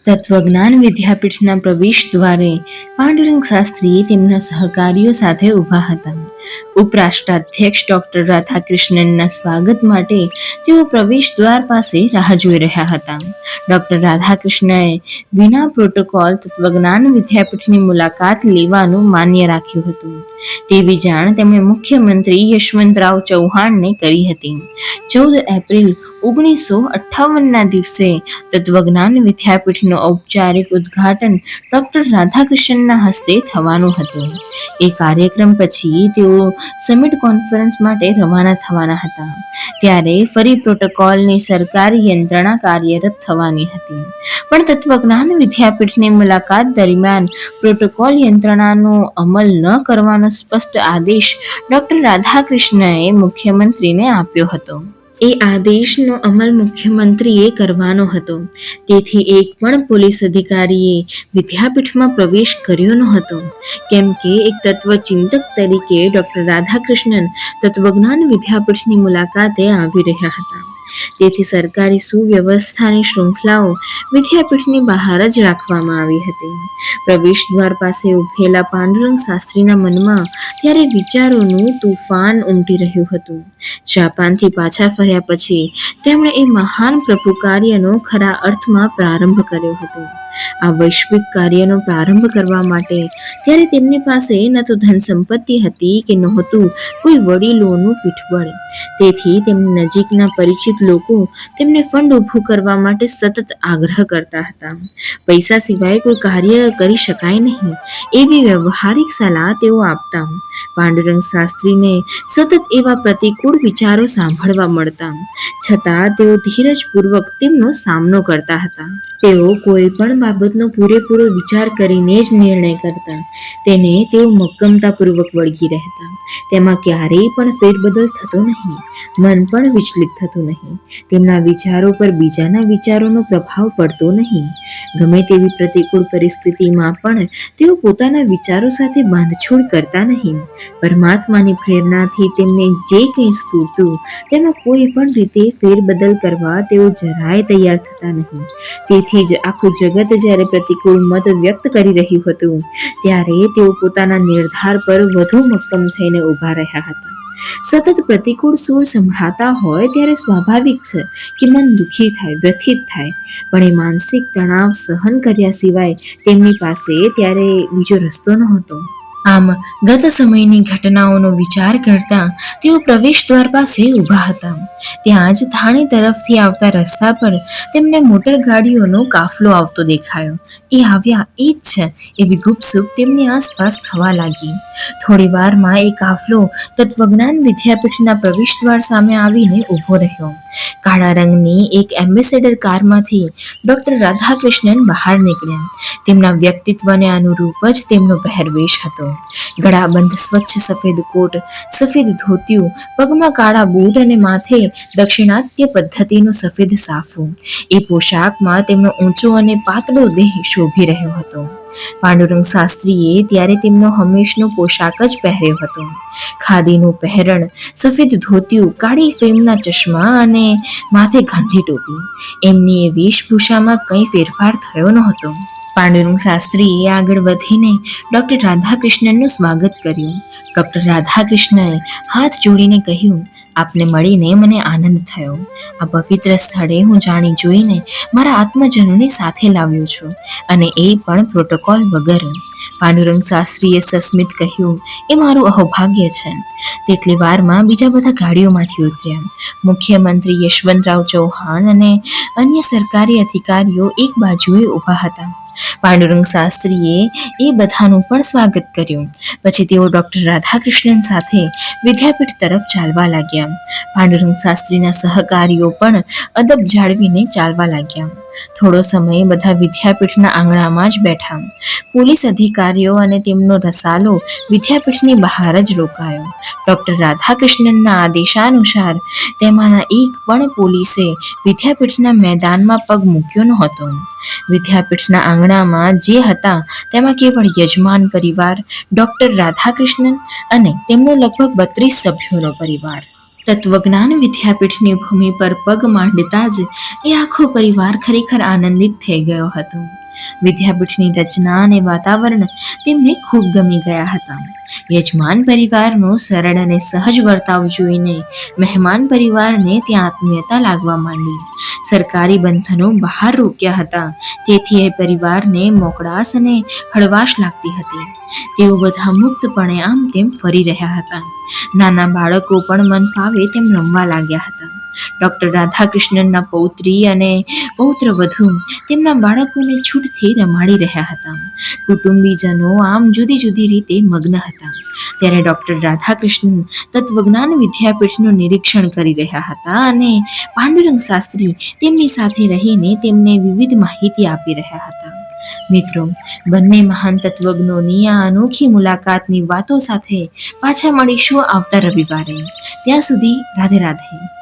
તત્વજ્ઞાન વિદ્યાપીઠના પ્રવેશ દ્વારે પાંડુરંગ શાસ્ત્રી તેમના સહકારીઓ સાથે ઊભા હતા. ઉપરાષ્ટ્રાધ્યક્ષ ડોક્ટર રાધાકૃષ્ણનના સ્વાગત માટે તેઓ પ્રવેશ દ્વાર પાસે રાહ જોઈ રહ્યા હતા. ડોક્ટર રાધાકૃષ્ણએ વિના પ્રોટોકોલ તત્વજ્ઞાન વિદ્યાપીઠની મુલાકાત લેવાનું માન્ય રાખ્યું હતું. તેવી જાણ તેમણે મુખ્યમંત્રી યશવંતરાવ ચૌહાણને કરી હતી. 14 એપ્રિલ 1958ના દિવસે તત્વજ્ઞાન વિદ્યાપીઠનું ઔપચારિક ઉદ્ઘાટન ડોક્ટર રાધાકૃષ્ણનના હસ્તે થવાનું હતું. એ કાર્યક્રમ પછી તેઓ સમિટ કોન્ફરન્સ માટે રવાના થવાના હતા. ત્યારે ફરી પ્રોટોકોલની સરકારી યંત્રણા કાર્યરત થવાની હતી. પણ તત્વજ્ઞાન વિદ્યાપીઠની મુલાકાત દરમિયાન પ્રોટોકોલ યંત્રણાનો અમલ ન કરવાનો સ્પષ્ટ આદેશ ડોક્ટર રાધાકૃષ્ણએ મુખ્યમંત્રીને આપ્યો હતો. એ આદેશનો અમલ મુખ્યમંત્રીએ કરવાનો હતો. તેથી એક પણ પોલીસ અધિકારીએ વિદ્યાપીઠમાં પ્રવેશ કર્યો નહોતો. કેમ કે એક તત્વચિંતક તરીકે ડોક્ટર રાધાકૃષ્ણન તત્વજ્ઞાન વિદ્યાપીઠની મુલાકાતે આવી રહ્યા હતા. તેથી સરકારી સુવ્યવસ્થાની શૃંખલાઓ વિદ્યાપીઠની બહાર જ રાખવામાં આવી હતી. પ્રવેશ દ્વાર પાસે ઉભેલા પાંડુરંગ શાસ્ત્રીના મનમાં ત્યારે વિચારોનું તૂફાન ઉમટી રહ્યું હતું. જાપાનથી પાછા ફર્યા પછી તેમણે એ મહાન પ્રભુ કાર્યનો ખરા અર્થમાં પ્રારંભ કર્યો હતો. આ વૈશ્વિક કાર્યનો પ્રારંભ કરવા માટે ત્યારે તેમની પાસે ન તો ધન સંપત્તિ હતી કે નહોતું કોઈ વડીલોનું પીઠબળ. તેથી તેમની નજીકના પરિચિત લોકો તેમને ફંડ ઊભું કરવા માટે સતત આગ્રહ કરતા હતા. પૈસા સિવાય કોઈ કાર્ય કરી શકાય નહીં એવી વ્યવહારિક સલાહ તેઓ આપતા. પાંડુરંગ શાસ્ત્રીને સતત એવા પ્રતિકૂળ વિચારો સાંભળવા મળતા. છતાં તેઓ ધીરજપૂર્વક તેમનો સામનો કરતા હતા. તેઓ કોઈ પણ બાબતનો પૂરેપૂરો વિચાર કરીને જ નિર્ણય કરતા. તેને તેઓ મક્કમતાપૂર્વક વળગી રહેતા. તેમાં ક્યારેય પણ ફેરબદલ થતો નહીં. મન પણ વિચલિત થતું નહીં. તેમના વિચારો પર બીજાના વિચારોનો પ્રભાવ પડતો નહીં. ગમે તેવી પ્રતિકૂળ પરિસ્થિતિમાં પણ તેઓ પોતાના વિચારો સાથે બાંધછોડ કરતા નહીં. પરમાત્માની પ્રેરણાથી તેમને જે કંઈ સ્ફૂરતું તેમાં કોઈ પણ રીતે ફેરબદલ કરવા તેઓ જરાય તૈયાર થતા નહીં. તેથી જ આખું જગત જ્યારે પ્રતિકૂળ મત વ્યક્ત કરી રહ્યું હતું ત્યારે તેઓ પોતાના નિર્ધાર પર વધુ મક્કમ થઈને ઊભા રહ્યા હતા. સતત પ્રતિકૂળ સૂર સંભળાતા હોય ત્યારે સ્વાભાવિક છે કે મન દુઃખી થાય, વ્યથિત થાય. પણ એ માનસિક તણાવ સહન કર્યા સિવાય તેમની પાસે ત્યારે બીજો રસ્તો નહોતો. આમ ગત સમયની ઘટનાઓનો વિચાર કરતા તેઓ પ્રવેશ દ્વાર પાસે ઊભા હતા. ત્યાં જ થાણે તરફથી આવતા રસ્તા પર તેમને મોટર ગાડીઓનો કાફલો આવતો દેખાયો. એ આવ્યા એ જ છે એવી ગુપસુપ તેમની આસપાસ થવા લાગી. થોડી વારમાં એ કાફલો તત્વજ્ઞાન વિદ્યાપીઠના પ્રવેશ દ્વાર સામે આવીને ઊભો રહ્યો. કાળા રંગની એક એમ્બેસેડર કારમાંથી ડોક્ટર રાધાકૃષ્ણન બહાર નીકળ્યા. તેમના વ્યક્તિત્વને અનુરૂપ જ તેમનો પહેરવેશ હતો. ગળાબંધ સ્વચ્છ સફેદ કોટ, સફેદ ધોતિયું, પગમાં કાળા બૂટ અને માથે દક્ષિણાત્ય પદ્ધતિનો સફેદ સાફો. એ પોશાકમાં તેમનો ઊંચો અને પાતળો દેહ શોભી રહ્યો હતો. પાંડુરંગ શાસ્ત્રીએ ત્યારે તેમનો હંમેશનો પોશાક જ પહેર્યો હતો. ખાદીનું પહેરણ, સફેદ ધોતિયું, કાળી ફ્રેમના ચશ્મા અને માથે ગાંધી ટોપી. એમની એ વેશભૂષામાં કંઈ ફેરફાર થયો નહોતો. પાંડુરંગ શાસ્ત્રીએ આગળ વધીને ડોક્ટર રાધાકૃષ્ણનનું સ્વાગત કર્યું. ડોક્ટર રાધાકૃષ્ણએ હાથ જોડીને કહ્યું, આપને મળીને મને આનંદ થયો. આ પવિત્ર સ્થળે હું જાણી જોઈને મારા આત્મજનોને સાથે લાવ્યો છું, અને એ પણ પ્રોટોકોલ વગર. પાંડુરંગ શાસ્ત્રીએ સસ્મિત કહ્યું, એ મારું અહોભાગ્ય છે. તેટલી વારમાં બીજા બધા ગાડીઓમાંથી ઉતર્યા. મુખ્યમંત્રી યશવંતરાવ ચૌહાણ અને અન્ય સરકારી અધિકારીઓ એક બાજુએ ઊભા હતા. પાંડુરંગ શાસ્ત્રીએ એ બધાનું પણ સ્વાગત કર્યું. પછી તેઓ ડોક્ટર રાધાકૃષ્ણન સાથે વિદ્યાપીઠ તરફ ચાલવા લાગ્યા. પાંડુરંગ શાસ્ત્રીના સહકારીઓ પણ અદબ જાળવીને ચાલવા લાગ્યા. થોડો સમય બધા વિદ્યાપીઠના આંગણામાં જ બેઠા. પોલીસ અધિકારીઓ અને તેમનો રસાલો વિદ્યાપીઠની બહાર જ રોકાયો. ડોક્ટર રાધાકૃષ્ણનના આદેશાનુસાર તેમાંના એક પણ પોલીસે વિદ્યાપીઠના મેદાનમાં પગ મૂક્યો નહોતો. વિદ્યાપીઠના આંગણામાં જે હતા તેમાં કેવળ યજમાન પરિવાર, ડોક્ટર રાધાકૃષ્ણન અને તેમનો લગભગ 32 સભ્યોનો પરિવાર. તત્વજ્ઞાન વિદ્યાપીઠની ભૂમિ પર પગ માંડતા જ એ આખો પરિવાર ખરેખર આનંદિત થઈ ગયો હતો. વિદ્યાપીઠની રચના અને વાતાવરણ તેમને ખૂબ ગમી ગયા હતા. યજમાન પરિવારનો સરળ અને સહજ વર્તાવ જોઈને મહેમાન પરિવારને ત્યાં આત્મીયતા લાગવા માંડી. સરકારી બંધનો બહાર રોક્યા હતા, તેથી એ પરિવારને મોકળાશ અને હળવાશ લાગતી હતી. તેઓ બધા મુક્તપણે આમ તેમ ફરી રહ્યા હતા. નાના બાળકો પણ મન ફાવે તેમ રમવા લાગ્યા હતા. ડૉક્ટર રાધાકૃષ્ણનના પૌત્રી અને પૌત્ર વધુ તેમના બાળકોને છૂટથી રમાડી રહ્યા હતા. કુટુંબીજનો આમ જુદી જુદી રીતે મગ્ન હતા. ત્યારે ડૉક્ટર રાધાકૃષ્ણન તત્વજ્ઞાન વિદ્યાપીઠનું નિરીક્ષણ કરી રહ્યા હતા અને પાંડુરંગ શાસ્ત્રી તેમની સાથે રહીને તેમને વિવિધ માહિતી આપી રહ્યા હતા. મિત્રો, બંને મહાન તત્વજ્ઞોની આ અનોખી મુલાકાતની વાતો સાથે પાછા મળીશું આવતા રવિવારે. ત્યાં સુધી રાધે રાધે.